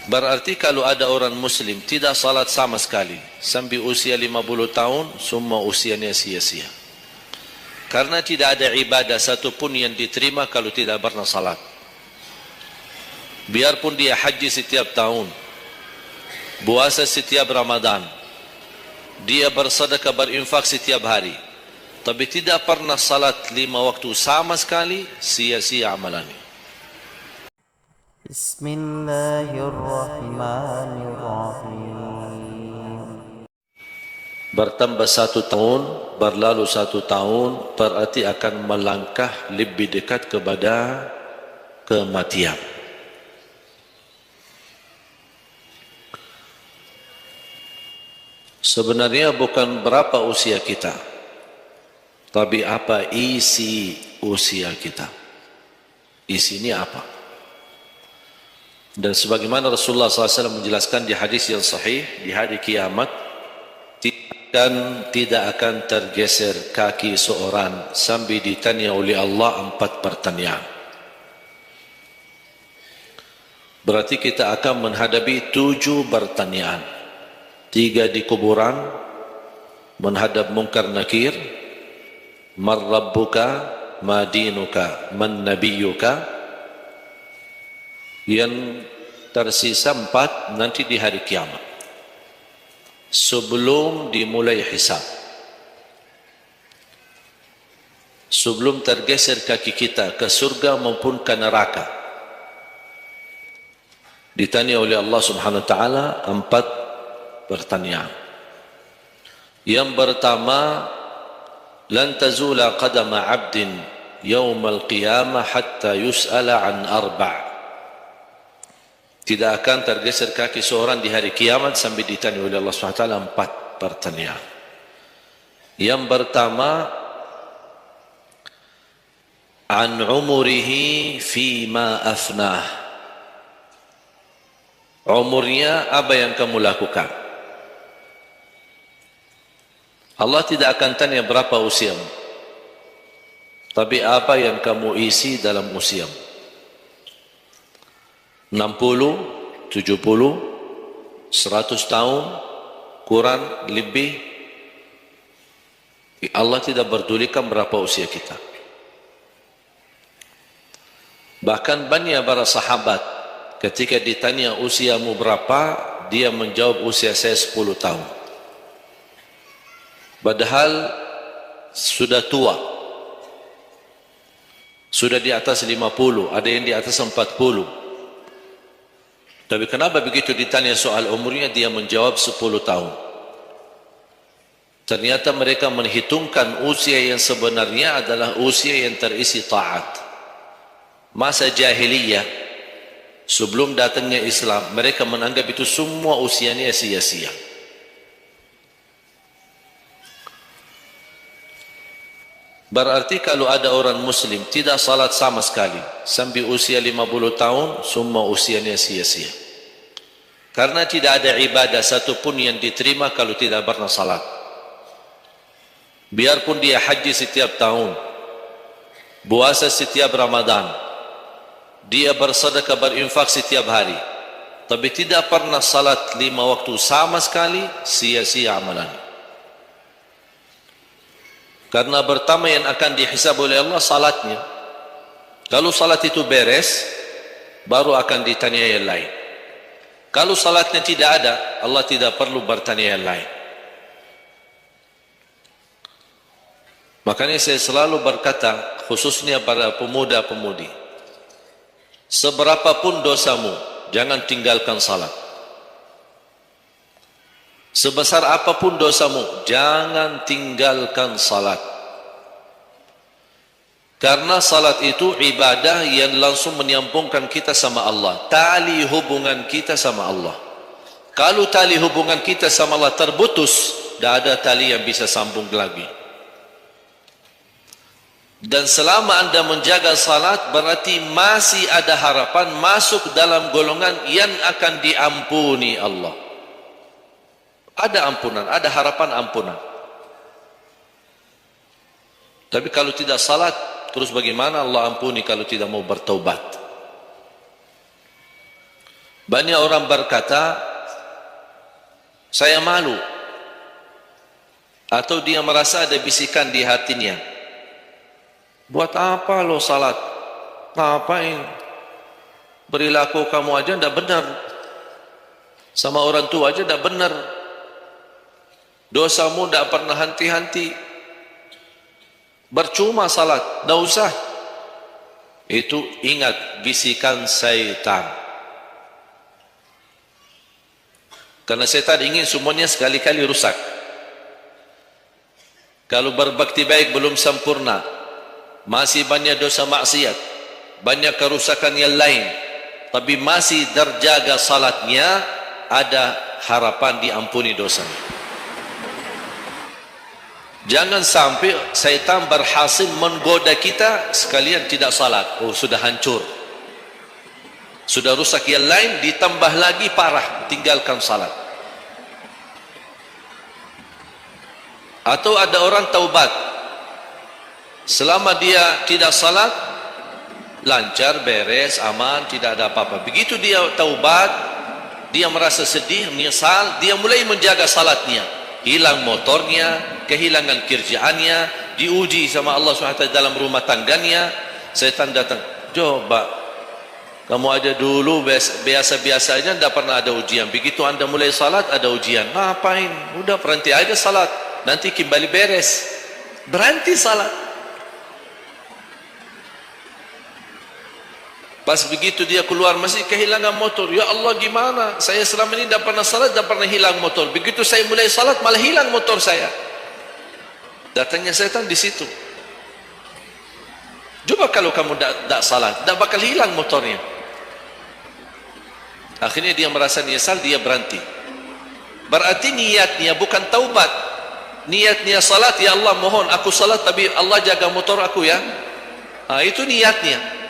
Berarti kalau ada orang muslim tidak salat sama sekali sampai usia 50 tahun, semua usianya sia-sia. Karena tidak ada ibadah satupun yang diterima kalau tidak pernah salat. Biarpun dia haji setiap tahun, puasa setiap Ramadan, dia bersedekah berinfak setiap hari, tapi tidak pernah salat 5 waktu sama sekali, sia-sia amalannya. Bismillahirrahmanirrahim. Bertambah 1 tahun, berlalu 1 tahun, berarti akan melangkah lebih dekat kepada kematian. Sebenarnya bukan berapa usia kita, tapi apa isi usia kita. Isinya apa? Dan sebagaimana Rasulullah SAW menjelaskan di hadis yang sahih, di hari kiamat tidak akan tergeser kaki seorang sambil ditanya oleh Allah 4 pertanyaan. Berarti kita akan menghadapi 7 pertanyaan. 3 di kuburan, menghadap munkar nakir, man rabbuka, ma dinuka, man nabiyuka. Yang tersisa 4 nanti di hari kiamat, sebelum dimulai hisab, sebelum tergeser kaki kita ke surga maupun ke neraka, ditanya oleh Allah Subhanahu wa taala 4 pertanyaan. Yang pertama, lan tazula qadama 'abdin yaumal qiyamah hatta yus'ala an 4. Tidak akan tergeser kaki seorang di hari kiamat sampai ditanya oleh Allah SWT 4 pertanyaan. Yang pertama, an umurihi fima afnah. Umurnya apa yang kamu lakukan? Allah tidak akan tanya berapa usiamu, tapi apa yang kamu isi dalam usiamu. 60, 70, 100 tahun, kurang, lebih. Allah tidak berdulikan berapa usia kita. Bahkan banyak para sahabat ketika ditanya usiamu berapa, dia menjawab usia saya 10 tahun. Padahal sudah tua, sudah di atas 50, ada yang di atas 40. Tapi kenapa begitu ditanya soal umurnya dia menjawab 10 tahun? Ternyata mereka menghitungkan usia yang sebenarnya adalah usia yang terisi taat. Masa jahiliyah, sebelum datangnya Islam, mereka menganggap itu semua usianya sia-sia. Berarti kalau ada orang muslim tidak salat sama sekali sampai usia 50 tahun, semua usianya sia-sia. Karena tidak ada ibadah satupun yang diterima kalau tidak pernah salat. Biarpun dia haji setiap tahun, puasa setiap Ramadan, dia bersedekah berinfak setiap hari, tapi tidak pernah salat 5 waktu sama sekali, sia-sia amalan. Karena pertama yang akan dihisab oleh Allah salatnya. Kalau salat itu beres, baru akan ditanya yang lain. Kalau salatnya tidak ada, Allah tidak perlu bertanya yang lain. Makanya saya selalu berkata, khususnya pada pemuda-pemudi, seberapapun dosamu, jangan tinggalkan salat. Sebesar apapun dosamu, jangan tinggalkan salat. Karena salat itu ibadah yang langsung menyambungkan kita sama Allah. Tali hubungan kita sama Allah. Kalau tali hubungan kita sama Allah terputus, tidak ada tali yang bisa sambung lagi. Dan selama anda menjaga salat, berarti masih ada harapan masuk dalam golongan yang akan diampuni Allah. Ada ampunan, ada harapan ampunan. Tapi kalau tidak salat, terus bagaimana Allah ampuni kalau tidak mau bertaubat? Banyak orang berkata, saya malu, atau dia merasa ada bisikan di hatinya, buat apa lo salat? Ngapain? Perilaku kamu aja tidak benar, sama orang tua aja tidak benar, dosamu tidak pernah henti-henti, percuma salat, tidak usah. Itu ingat bisikan syaitan. Karena syaitan ingin semuanya sekali-kali rusak. Kalau berbakti baik belum sempurna, masih banyak dosa maksiat, banyak kerusakan yang lain, tapi masih terjaga salatnya, ada harapan diampuni dosanya. Jangan sampai syaitan berhasil menggoda kita sekalian tidak salat. Oh, sudah hancur, sudah rusak yang lain, ditambah lagi parah, tinggalkan salat. Atau ada orang taubat, selama dia tidak salat, lancar, beres, aman, tidak ada apa-apa. Begitu dia taubat, dia merasa sedih, menyesal, dia mulai menjaga salatnya, hilang motornya, kehilangan kerjaannya, diuji sama Allah SWT dalam rumah tangganya. Syaitan datang, coba kamu aja dulu biasa-biasa aja, tidak pernah ada ujian, begitu anda mulai salat ada ujian. Ngapain? Udah berhenti aja salat, nanti kembali beres. Berhenti salat. Pas begitu dia keluar masih kehilangan motor. Ya Allah, gimana? Saya selama ini tidak pernah salat, tidak pernah hilang motor. Begitu saya mulai salat malah hilang motor saya. Datangnya setan di situ. Coba kalau kamu tidak salat, tidak bakal hilang motornya. Akhirnya dia merasa nyesal, dia berhenti. Berarti niatnya bukan taubat, niatnya salat. Ya Allah, mohon aku salat tapi Allah jaga motor aku ya. Itu niatnya.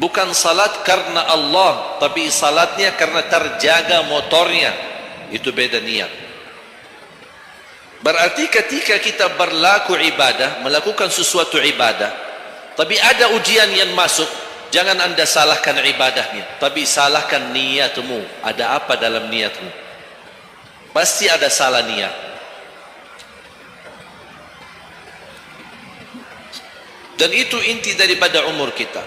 Bukan salat karena Allah, tapi salatnya karena terjaga motornya. Itu beda niat. Berarti ketika kita berlaku ibadah, melakukan sesuatu ibadah, tapi ada ujian yang masuk, jangan anda salahkan ibadahnya, tapi salahkan niatmu. Ada apa dalam niatmu? Pasti ada salah niat. Dan itu inti daripada umur kita.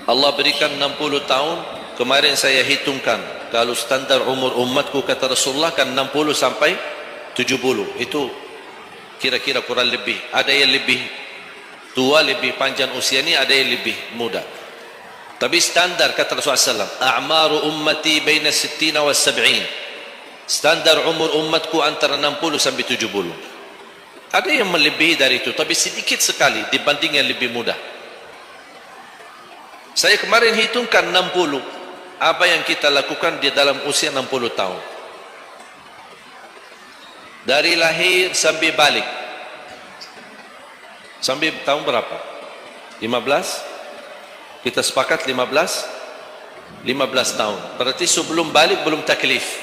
Allah berikan 60 tahun. Kemarin saya hitungkan, kalau standar umur umatku kata Rasulullah kan 60 sampai 70. Itu kira-kira kurang lebih. Ada yang lebih tua, lebih panjang usia ini, ada yang lebih muda. Tapi standar kata Rasulullah SAW, a'maru ummati baina 60 wa 70. Standar umur umatku antara 60 sampai 70. Ada yang melebihi dari itu, tapi sedikit sekali dibanding yang lebih muda. Saya kemarin hitungkan 60. Apa yang kita lakukan di dalam usia 60 tahun. Dari lahir sampai balik. Sampai tahun berapa? 15? Kita sepakat 15? 15 tahun. Berarti sebelum balik belum taklif.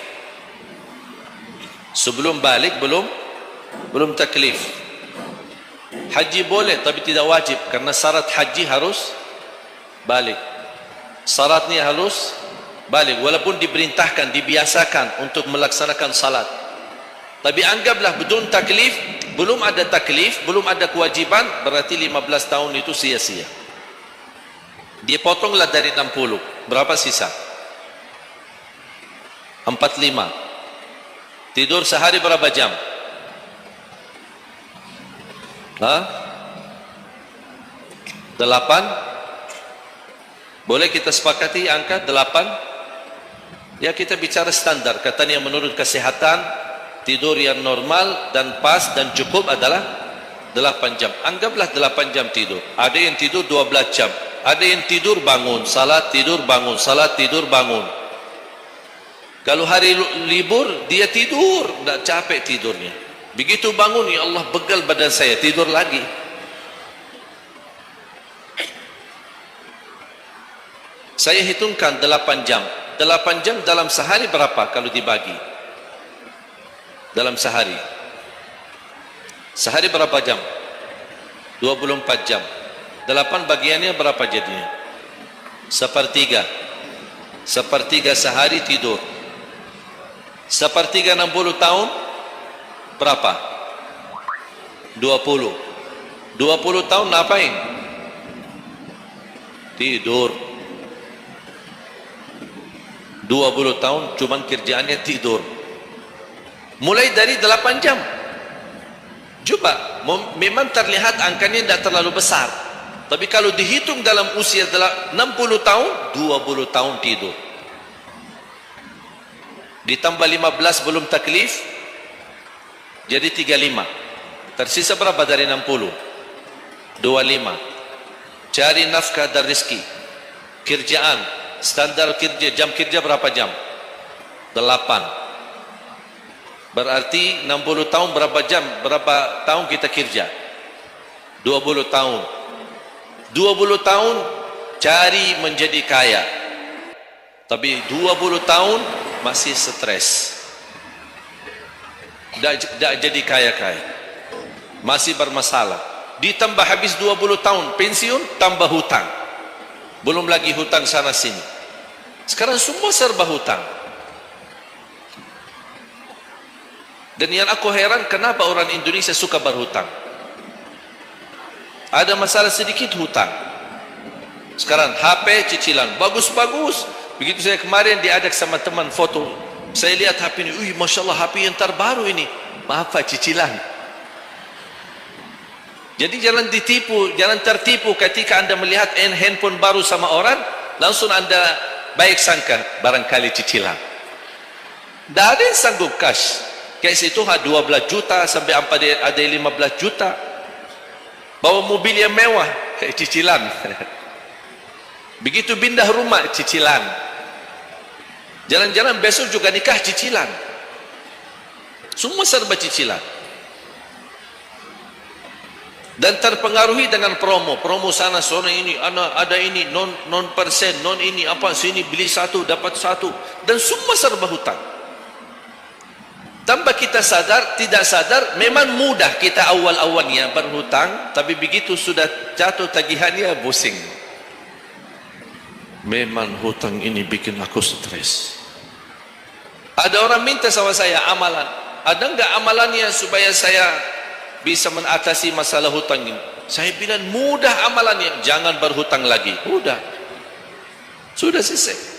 Sebelum balik belum taklif. Haji boleh tapi tidak wajib, karena syarat haji harus balik. Syaratnya harus balik, walaupun diperintahkan, dibiasakan untuk melaksanakan salat. Tapi anggaplah bedun taklif, belum ada taklif, belum ada kewajiban, berarti 15 tahun itu sia-sia. Dia potonglah dari 60, berapa sisa? 45. Tidur sehari berapa jam? Hah? 8? Boleh kita sepakati angka 8? Ya, kita bicara standar. Katanya menurut kesehatan, tidur yang normal dan pas dan cukup adalah 8 jam. Anggaplah 8 jam tidur. Ada yang tidur 12 jam. Ada yang tidur bangun, salat, tidur bangun, salat, tidur bangun. Kalau hari libur, dia tidur, tidak capek tidurnya. Begitu bangun, ya Allah, begal badan saya, tidur lagi. Saya hitungkan 8 jam. 8 jam dalam sehari berapa kalau dibagi? Dalam sehari. Sehari berapa jam? 24 jam. 8 bagiannya berapa jadinya? Sepertiga. Sepertiga sehari tidur. Sepertiga 60 tahun berapa? 20. 20 tahun ngapain? Tidur. 20 tahun cuman kerjaannya tidur. Mulai dari 8 jam. Coba, memang terlihat angkanya tidak terlalu besar. Tapi kalau dihitung dalam usia 60 tahun, 20 tahun tidur. Ditambah 15 belum taklif, jadi 35. Tersisa berapa dari 60? 25. Cari nafkah dan rezeki. Kerjaan, standar kerja, jam kerja berapa jam? 8. Berarti 60 tahun berapa jam? Berapa tahun kita kerja? 20 tahun. 20 tahun cari menjadi kaya. Tapi 20 tahun masih stres. Tidak jadi kaya-kaya. Masih bermasalah. Ditambah habis 20 tahun pensiun, tambah hutang. Belum lagi hutang sana sini. Sekarang semua serba hutang. Dan yang aku heran, kenapa orang Indonesia suka berhutang? Ada masalah sedikit hutang. Sekarang HP cicilan bagus-bagus. Begitu saya kemarin diajak sama teman foto, saya lihat HP ini, wih, masya Allah, HP yang terbaru ini. Maaf Pak, cicilan. Jadi jangan ditipu, jangan tertipu ketika Anda melihat handphone baru sama orang, langsung Anda baik sangka barangkali cicilan. Tidak ada yang sanggup cash. Kayak situ 12 juta sampai ada 15 juta. Bawa mobil yang mewah, kayak cicilan. Begitu pindah rumah, cicilan. Jalan-jalan besok juga nikah, cicilan. Semua serba cicilan. Dan terpengaruhi dengan promo sana ini, ada ini, non persen, non ini, apa sini beli satu dapat satu, dan semua serba hutang. Tanpa kita sadar, tidak sadar, memang mudah kita awal-awalnya berhutang, tapi begitu sudah jatuh tagihannya, pusing. Memang hutang ini bikin aku stres. Ada orang minta sama saya amalan. Ada enggak amalannya supaya saya bisa mengatasi masalah hutang ini? Saya bilang mudah amalannya, jangan berhutang lagi. Udah. Sudah selesai.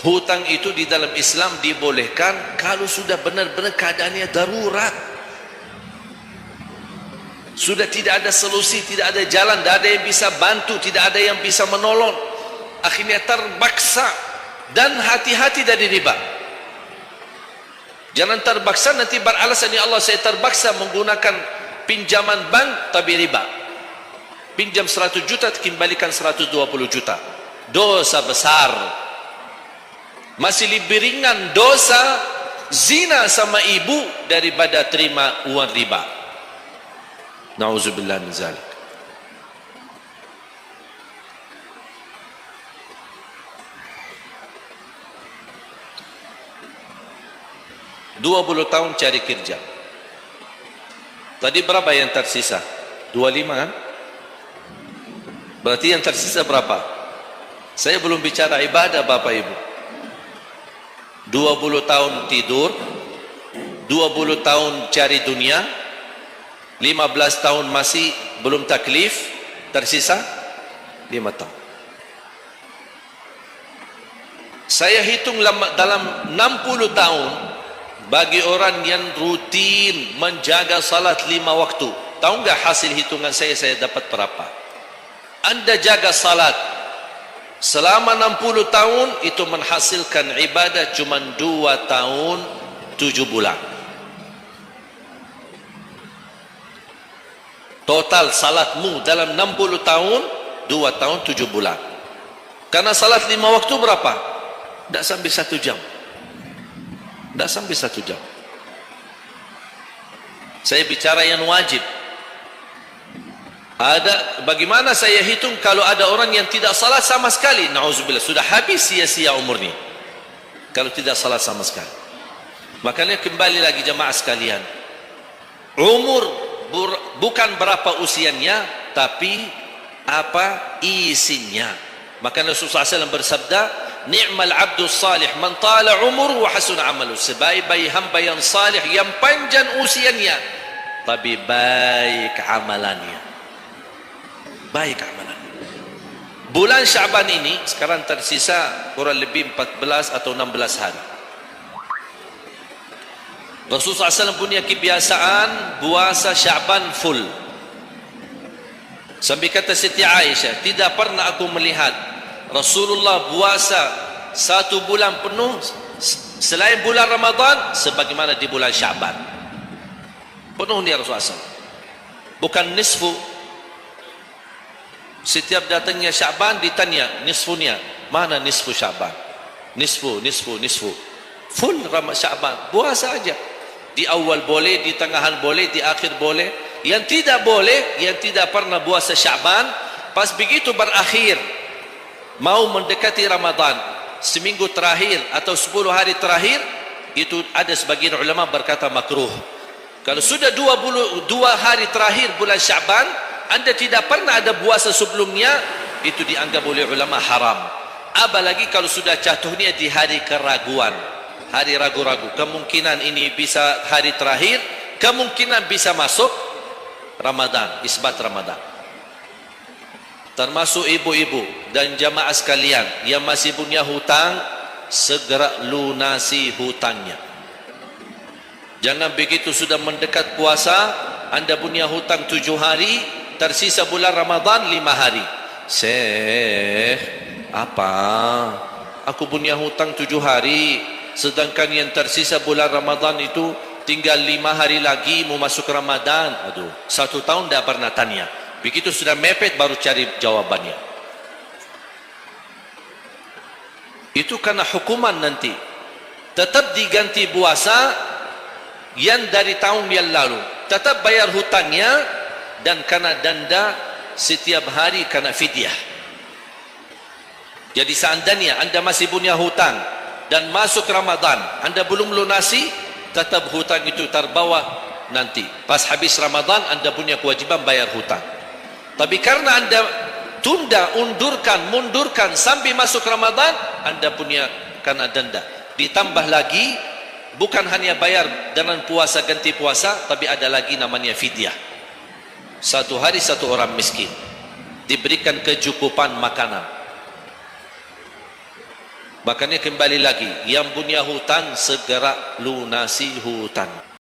Hutang itu di dalam Islam dibolehkan kalau sudah benar-benar keadaannya darurat. Sudah tidak ada solusi, tidak ada jalan, tidak ada yang bisa bantu, tidak ada yang bisa menolong. Akhirnya terpaksa. Dan hati-hati dari riba. Jangan terpaksa nanti beralasan, ya Allah saya terpaksa menggunakan pinjaman bank tapi riba. Pinjam 100 juta kembalikan 120 juta. Dosa besar. Masih lebih ringan dosa zina sama ibu daripada terima uang riba. Nauzubillah min zalik. Dua 20 tahun cari kerja. Tadi berapa yang tersisa? 25 kan? Berarti yang tersisa berapa? Saya belum bicara ibadah Bapak Ibu. 20 tahun tidur, 20 tahun cari dunia, 15 tahun masih belum taklif, tersisa 5 tahun. Saya hitung dalam 60 tahun bagi orang yang rutin menjaga salat 5 waktu. Tahu enggak hasil hitungan saya dapat berapa? Anda jaga salat selama 60 tahun itu menghasilkan ibadah cuma 2 tahun 7 bulan. Total salatmu dalam 60 tahun 2 tahun 7 bulan. Karena salat 5 waktu berapa? Tidak sampai 1 jam. Tidak sampai 1 jam. Saya bicara yang wajib. Ada, bagaimana saya hitung kalau ada orang yang tidak salat sama sekali, na'udzubillah, sudah habis sia-sia umurnya kalau tidak salat sama sekali. Makanya kembali lagi jemaah sekalian, umur bukan berapa usianya, tapi apa isinya. Maka Rasulullah SAW bersabda, ni'mal abdus salih man tala umur wa hasuna amalu. Sebaik-baik hamba yang salih, yang panjang usianya, tapi baik amalannya. Baik amalannya. Bulan Syaban ini sekarang tersisa kurang lebih 14 atau 16 hari. Rasulullah SAW punya kebiasaan puasa Syaban full. Sampai kata Siti Aisyah, tidak pernah aku melihat Rasulullah puasa 1 bulan penuh selain bulan Ramadan sebagaimana di bulan Syaban. Penuh dia Rasulullah SAW. Bukan nisfu. Setiap datangnya Syaban ditanya nisfunya, mana nisfu Syaban? Nisfu. Full Syaban, puasa aja. Di awal boleh, di tengahan boleh, di akhir boleh. Yang tidak boleh, yang tidak pernah puasa Syaban, pas begitu berakhir mau mendekati Ramadan, seminggu terakhir atau 10 hari terakhir, itu ada sebagian ulama berkata makruh. Kalau sudah 2 hari terakhir bulan Syaban, anda tidak pernah ada puasa sebelumnya, itu dianggap oleh ulama haram. Apalagi kalau sudah jatuhnya di hari keraguan, hari ragu-ragu, kemungkinan ini bisa hari terakhir, kemungkinan bisa masuk Ramadan, isbat Ramadan. Termasuk ibu-ibu dan jamaah sekalian yang masih punya hutang, segera lunasi hutangnya. Jangan begitu sudah mendekat puasa, anda punya hutang 7 hari, tersisa bulan Ramadan 5 hari. Syekh, apa? Aku punya hutang 7 hari, sedangkan yang tersisa bulan Ramadan itu tinggal 5 hari lagi mau masuk Ramadan. Aduh, 1 tahun tidak pernah tanya. Begitu sudah mepet baru cari jawabannya. Itu karena hukuman nanti. Tetap diganti puasa yang dari tahun yang lalu. Tetap bayar hutangnya dan kena denda setiap hari kena fidyah. Jadi seandainya anda masih punya hutang dan masuk Ramadan, anda belum lunasi, tetap hutang itu terbawa nanti. Pas habis Ramadan anda punya kewajiban bayar hutang. Tapi karena anda tunda, mundurkan sampai masuk Ramadan, anda punya kena denda. Ditambah lagi, bukan hanya bayar dengan puasa ganti puasa, tapi ada lagi namanya fidyah. 1 hari 1 orang miskin diberikan kecukupan makanan. Makanya kembali lagi, yang punya hutang segera lunasi hutang.